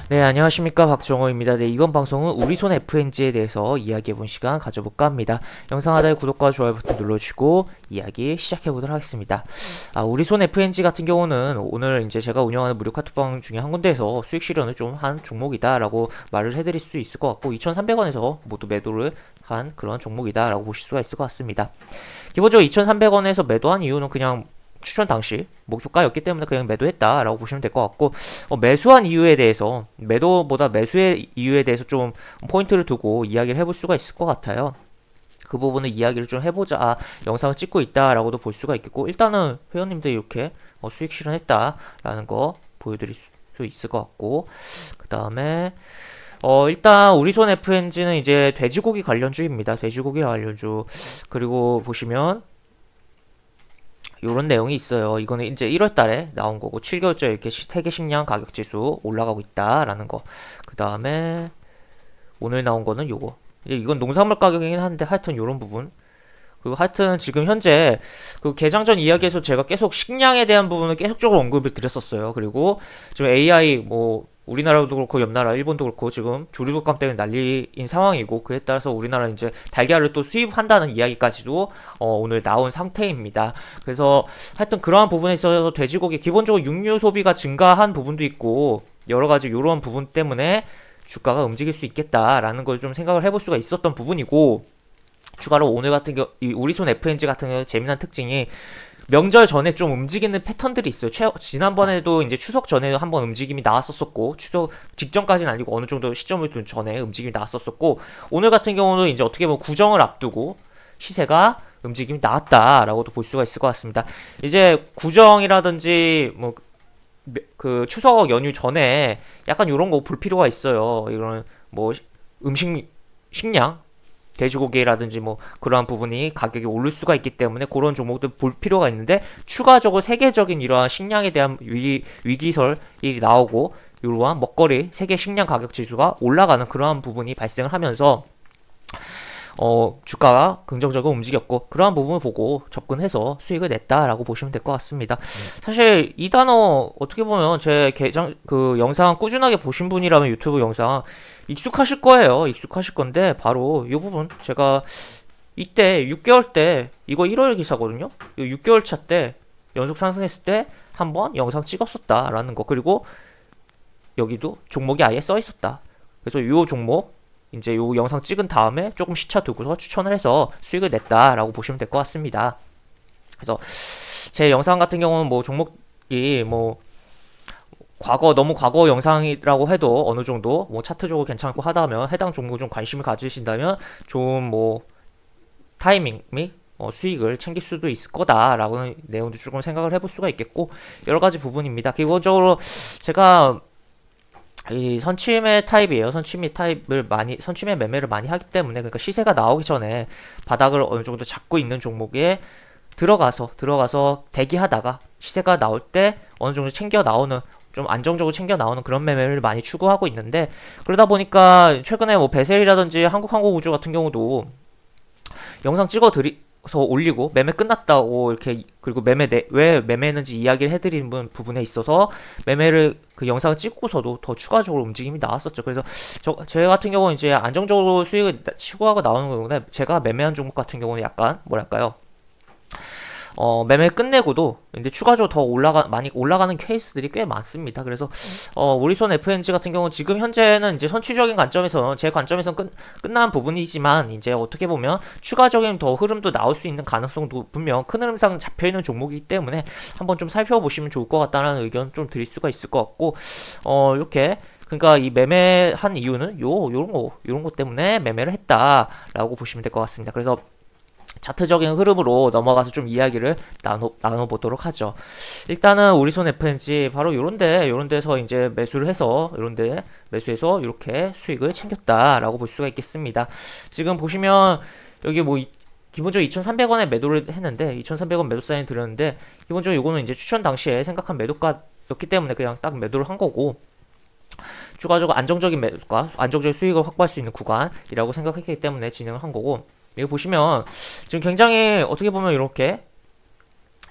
네, 안녕하십니까, 박정호입니다. 네, 이번 방송은 우리손 FNG에 대해서 이야기해본 시간 가져볼까 합니다. 영상 하단에 구독과 좋아요 버튼 눌러주시고 이야기 시작해보도록 하겠습니다. 우리손 FNG 같은 경우는 오늘 이제 제가 운영하는 무료 카톡방 중에 한 군데에서 수익 실현을 좀 한 종목이다 라고 말을 해드릴 수 있을 것 같고, 2,300원에서 모두 매도를 한 그런 종목이다 라고 보실 수가 있을 것 같습니다. 기본적으로 2,300원에서 매도한 이유는 그냥 추천 당시 목표가였기 때문에 그냥 매도했다라고 보시면 될 것 같고, 매수한 이유에 대해서, 매도보다 매수의 이유에 대해서 좀 포인트를 두고 이야기를 해볼 수가 있을 것 같아요. 그 부분을 이야기를 좀 해보자, 영상을 찍고 있다라고도 볼 수가 있겠고, 일단은 회원님들이 이렇게 수익 실현했다라는 거 보여드릴 수 있을 것 같고, 그 다음에 일단 우리손 FNG는 이제 돼지고기 관련주입니다. 돼지고기 관련주. 그리고 보시면 요런 내용이 있어요. 이거는 이제 1월달에 나온 거고, 7개월째 이렇게 세계 식량 가격 지수 올라가고 있다라는 거. 그 다음에 오늘 나온 거는 요거. 이제 이건 농산물 가격이긴 한데 하여튼 요런 부분. 그리고 하여튼 지금 현재 그 개장 전 이야기에서 제가 계속 식량에 대한 부분을 계속적으로 언급을 드렸었어요. 그리고 지금 AI 뭐 우리나라도 그렇고 옆 나라 일본도 그렇고 지금 조류독감 때문에 난리인 상황이고, 그에 따라서 우리나라는 이제 달걀을 또 수입한다는 이야기까지도 오늘 나온 상태입니다. 그래서 하여튼 그러한 부분에 있어서 돼지고기 기본적으로 육류 소비가 증가한 부분도 있고, 여러가지 요런 부분 때문에 주가가 움직일 수 있겠다라는 걸 좀 생각을 해볼 수가 있었던 부분이고, 추가로 오늘 같은 경우 이 우리손 FNG 같은 경우 재미난 특징이 명절 전에 좀 움직이는 패턴들이 있어요. 지난번에도 이제 추석 전에 한번 움직임이 나왔었고, 추석 직전까지는 아니고 어느 정도 시점을 둔 전에 움직임이 나왔었고, 오늘 같은 경우는 이제 어떻게 보면 구정을 앞두고 시세가 움직임이 나왔다라고도 볼 수가 있을 것 같습니다. 이제 구정이라든지 뭐 그 추석 연휴 전에 약간 이런 거 볼 필요가 있어요. 이런 뭐 식량 돼지고기라든지 뭐 그러한 부분이 가격이 오를 수가 있기 때문에 그런 종목들 볼 필요가 있는데, 추가적으로 세계적인 이러한 식량에 대한 위기설이 나오고, 이러한 먹거리 세계 식량 가격 지수가 올라가는 그러한 부분이 발생을 하면서 주가가 긍정적으로 움직였고, 그러한 부분을 보고 접근해서 수익을 냈다라고 보시면 될 것 같습니다. 사실 이 단어 어떻게 보면 제 계정 그 영상 꾸준하게 보신 분이라면 유튜브 영상 익숙하실 거예요. 익숙하실 건데, 바로 이 부분 제가 이때 6개월 때 이거 1월 기사거든요. 6개월 차 때 연속 상승했을 때 한번 영상 찍었었다라는 거. 그리고 여기도 종목이 아예 써 있었다. 그래서 이 종목 이제 요 영상 찍은 다음에 조금 시차 두고서 추천을 해서 수익을 냈다라고 보시면 될 것 같습니다. 그래서 제 영상 같은 경우는 뭐 종목이 뭐 너무 과거 영상이라고 해도 어느 정도 뭐 차트적으로 괜찮고 하다면, 해당 종목에 좀 관심을 가지신다면 좋은 뭐 타이밍 및 수익을 챙길 수도 있을 거다라는 내용도 조금 생각을 해볼 수가 있겠고, 여러 가지 부분입니다. 기본적으로 제가 이 선취매 타입이에요. 선취매 매매를 많이 하기 때문에, 그러니까 시세가 나오기 전에 바닥을 어느 정도 잡고 있는 종목에 들어가서 대기하다가 시세가 나올 때 어느 정도 챙겨 나오는, 좀 안정적으로 챙겨 나오는 그런 매매를 많이 추구하고 있는데, 그러다 보니까 최근에 뭐 배셀이라든지 한국항공우주 같은 경우도 영상 찍어서 올리고 매매 끝났다고 이렇게, 그리고 왜 매매했는지 이야기를 해드리는 부분에 있어서 매매를 그 영상을 찍고서도 더 추가적으로 움직임이 나왔었죠. 그래서 제 같은 경우는 이제 안정적으로 수익을 추구하고 나오는 거는데, 제가 매매한 종목 같은 경우는 약간 뭐랄까요, 매매 끝내고도 이제 추가적으로 더 많이 올라가는 케이스들이 꽤 많습니다. 그래서 우리손 FNG 같은 경우는 지금 현재는 이제 선취적인 관점에서, 제 관점에서는 끝난 부분이지만, 이제 어떻게 보면 추가적인 더 흐름도 나올 수 있는 가능성도 분명 큰 흐름상 잡혀있는 종목이기 때문에 한번 좀 살펴보시면 좋을 것 같다는 의견 좀 드릴 수가 있을 것 같고, 이렇게 그러니까 이 매매한 이유는 요런 거 때문에 매매를 했다라고 보시면 될 것 같습니다. 그래서 차트적인 흐름으로 넘어가서 좀 이야기를 나눠보도록 하죠. 일단은 우리손 FNG 바로 요런 데서 이제 매수를 해서, 요런데 매수해서 이렇게 수익을 챙겼다라고 볼 수가 있겠습니다. 지금 보시면 여기 뭐 기본적으로 2,300원에 매도를 했는데, 2,300원 매도 사인 드렸는데, 기본적으로 요거는 이제 추천 당시에 생각한 매도가였기 때문에 그냥 딱 매도를 한 거고, 추가적으로 안정적인 매도가, 안정적인 수익을 확보할 수 있는 구간이라고 생각했기 때문에 진행을 한 거고, 이거 보시면 지금 굉장히 어떻게 보면 이렇게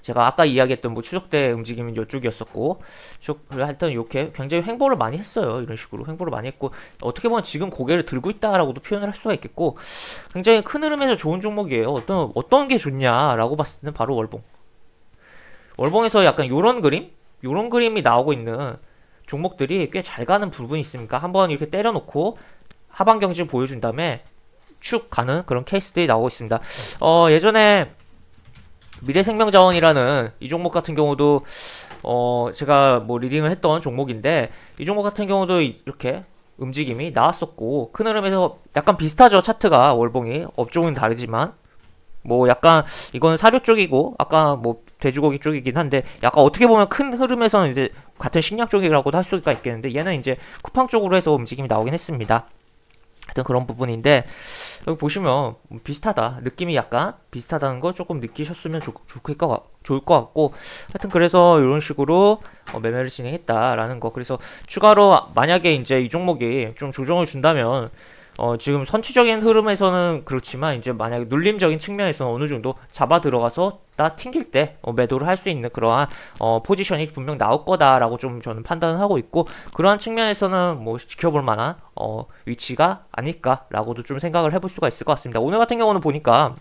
제가 아까 이야기했던 뭐 추적대 움직임은 이쪽이었었고 쭉 하여튼 이렇게 굉장히 횡보를 많이 했어요. 이런 식으로 횡보를 많이 했고 어떻게 보면 지금 고개를 들고 있다라고도 표현을 할 수가 있겠고 굉장히 큰 흐름에서 좋은 종목이에요. 어떤 게 좋냐라고 봤을 때는 바로 월봉. 월봉에서 약간 요런 그림이 나오고 있는 종목들이 꽤 잘 가는 부분이 있으니까 한번 이렇게 때려놓고 하방 경직을 보여준 다음에 쭉 가는 그런 케이스들이 나오고 있습니다. 예전에 미래생명자원이라는 이 종목 같은 경우도 제가 뭐 리딩을 했던 종목인데 이 종목 같은 경우도 이렇게 움직임이 나왔었고 큰 흐름에서 약간 비슷하죠. 차트가 월봉이 업종은 다르지만 뭐 약간 이건 사료 쪽이고 아까 뭐 돼지고기 쪽이긴 한데 약간 어떻게 보면 큰 흐름에서는 이제 같은 식량 쪽이라고도 할 수가 있겠는데 얘는 이제 쿠팡 쪽으로 해서 움직임이 나오긴 했습니다. 하여튼 그런 부분인데 여기 보시면 비슷하다 느낌이 약간 비슷하다는 거 조금 느끼셨으면 좋을 것 같고 하여튼 그래서 이런 식으로 매매를 진행했다라는 거. 그래서 추가로 만약에 이제 이 종목이 좀 조정을 준다면 지금 선취적인 흐름에서는 그렇지만 이제 만약에 눌림적인 측면에서는 어느 정도 잡아 들어가서 나 튕길 때 매도를 할 수 있는 그러한 포지션이 분명 나올 거다라고 좀 저는 판단을 하고 있고 그러한 측면에서는 뭐 지켜볼 만한 위치가 아닐까라고도 좀 생각을 해볼 수가 있을 것 같습니다. 오늘 같은 경우는 보니까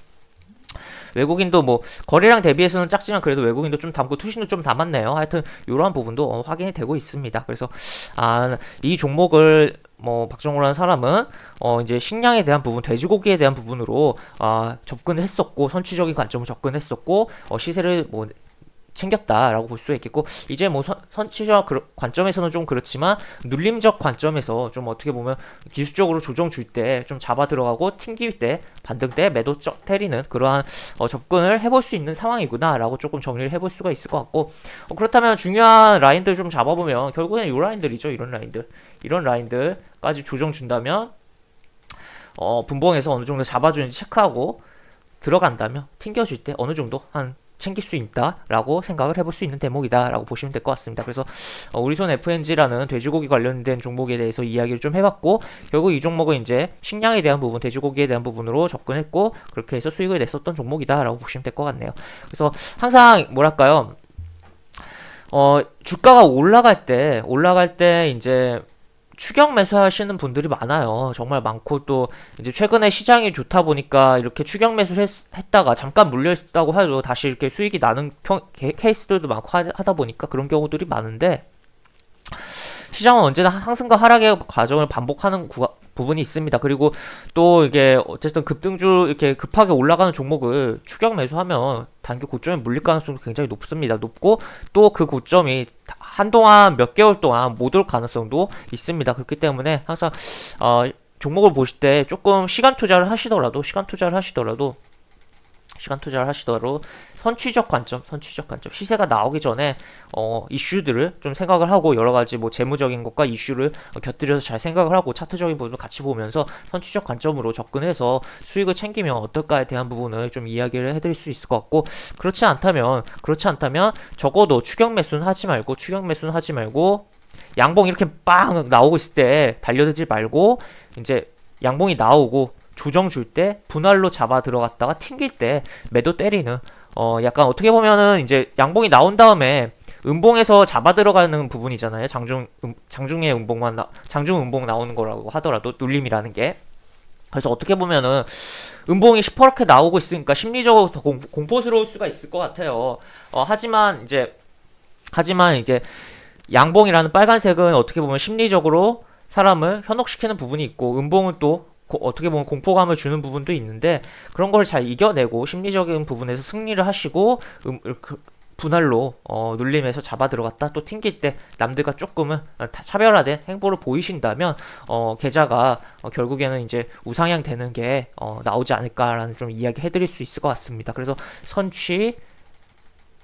외국인도 뭐 거래량 대비해서는 작지만 그래도 외국인도 좀 담고 투신도 좀 담았네요. 하여튼 이러한 부분도 확인이 되고 있습니다. 그래서 이 종목을 뭐 박정호라는 사람은 이제 식량에 대한 부분, 돼지고기에 대한 부분으로 접근을 했었고 선취적인 관점을 접근했었고 시세를 뭐 챙겼다라고 볼 수가 있겠고 이제 뭐 선취적 관점에서는 좀 그렇지만 눌림적 관점에서 좀 어떻게 보면 기술적으로 조정 줄 때 좀 잡아 들어가고 튕길 때 반등 때 매도 때리는 그러한 접근을 해볼 수 있는 상황이구나 라고 조금 정리를 해볼 수가 있을 것 같고 그렇다면 중요한 라인들 좀 잡아보면 결국엔 이 라인들이죠. 이런 라인들까지 조정 준다면 분봉에서 어느 정도 잡아주는지 체크하고 들어간다면 튕겨줄 때 어느 정도 한 챙길 수 있다라고 생각을 해볼 수 있는 대목이다라고 보시면 될 것 같습니다. 그래서 우리손 FNG라는 돼지고기 관련된 종목에 대해서 이야기를 좀 해봤고 결국 이 종목은 이제 식량에 대한 부분, 돼지고기에 대한 부분으로 접근했고 그렇게 해서 수익을 냈었던 종목이다라고 보시면 될 것 같네요. 그래서 항상 뭐랄까요, 주가가 올라갈 때 이제 추격 매수하시는 분들이 많아요. 정말 많고 또 이제 최근에 시장이 좋다 보니까 이렇게 추격 매수를 했다가 잠깐 물려있다고 해도 다시 이렇게 수익이 나는 케이스들도 많고 하다 보니까 그런 경우들이 많은데 시장은 언제나 상승과 하락의 과정을 반복하는 부분이 있습니다. 그리고 또 이게 어쨌든 급등주 이렇게 급하게 올라가는 종목을 추격 매수하면 단기 고점에 물릴 가능성도 굉장히 높고 또 그 고점이 한동안 몇 개월 동안 못 올 가능성도 있습니다. 그렇기 때문에 항상 종목을 보실 때 조금 시간 투자를 하시더라도 선취적 관점, 시세가 나오기 전에 이슈들을 좀 생각을 하고 여러 가지 뭐 재무적인 것과 이슈를 곁들여서 잘 생각을 하고 차트적인 부분을 같이 보면서 선취적 관점으로 접근해서 수익을 챙기면 어떨까에 대한 부분을 좀 이야기를 해드릴 수 있을 것 같고 그렇지 않다면 적어도 추격 매수는 하지 말고 양봉 이렇게 빵 나오고 있을 때 달려들지 말고 이제 양봉이 나오고 조정 줄 때 분할로 잡아 들어갔다가 튕길 때 매도 때리는 약간 어떻게 보면은 이제 양봉이 나온 다음에 음봉에서 잡아 들어가는 부분이잖아요. 장중에 장중 음봉 나오는 거라고 하더라도 눌림이라는 게. 그래서 어떻게 보면은 음봉이 시퍼렇게 나오고 있으니까 심리적으로 더 공포스러울 수가 있을 것 같아요. 하지만 이제 양봉이라는 빨간색은 어떻게 보면 심리적으로 사람을 현혹시키는 부분이 있고 음봉은 또 어떻게 보면 공포감을 주는 부분도 있는데 그런 걸 잘 이겨내고 심리적인 부분에서 승리를 하시고 분할로 눌림에서 잡아 들어갔다 또 튕길 때 남들과 조금은 차별화된 행보를 보이신다면 계좌가 결국에는 이제 우상향 되는 게 나오지 않을까라는 좀 이야기 해드릴 수 있을 것 같습니다. 그래서 선취,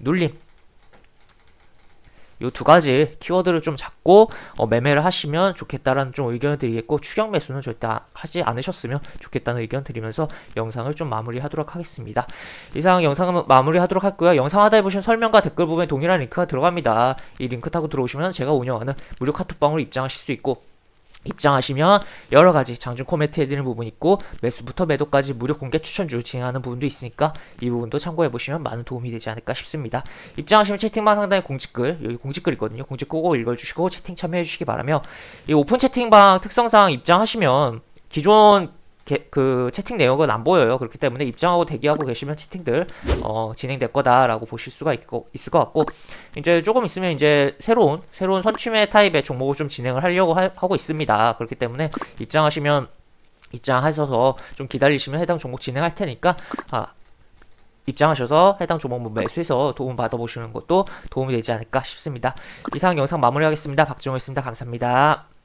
눌림 요 두 가지 키워드를 좀 잡고 매매를 하시면 좋겠다라는 좀 의견을 드리겠고 추격 매수는 절대 하지 않으셨으면 좋겠다는 의견 드리면서 영상을 좀 마무리하도록 하겠습니다. 이상 영상은 마무리하도록 하고요. 영상 하단에 보시면 설명과 댓글 부분에 동일한 링크가 들어갑니다. 이 링크 타고 들어오시면 제가 운영하는 무료 카톡방으로 입장하실 수 있고 입장하시면 여러 가지 장중 코멘트 해드리는 부분이 있고 매수부터 매도까지 무료 공개 추천주 진행하는 부분도 있으니까 이 부분도 참고해 보시면 많은 도움이 되지 않을까 싶습니다. 입장하시면 채팅방 상단에 공지글, 여기 공지글 있거든요. 공지글 꼭 읽어주시고 채팅 참여해 주시기 바라며, 이 오픈 채팅방 특성상 입장하시면 기존 그 채팅 내역은 안 보여요. 그렇기 때문에 입장하고 대기하고 계시면 채팅들 진행될 거다라고 보실 수가 있을 것 같고, 이제 조금 있으면 이제 새로운 선취매 타입의 종목을 좀 진행을 하려고 하고 있습니다. 그렇기 때문에 입장하셔서 좀 기다리시면 해당 종목 진행할 테니까 입장하셔서 해당 종목 매수해서 도움 받아보시는 것도 도움이 되지 않을까 싶습니다. 이상 영상 마무리하겠습니다. 박지용이었습니다. 감사합니다.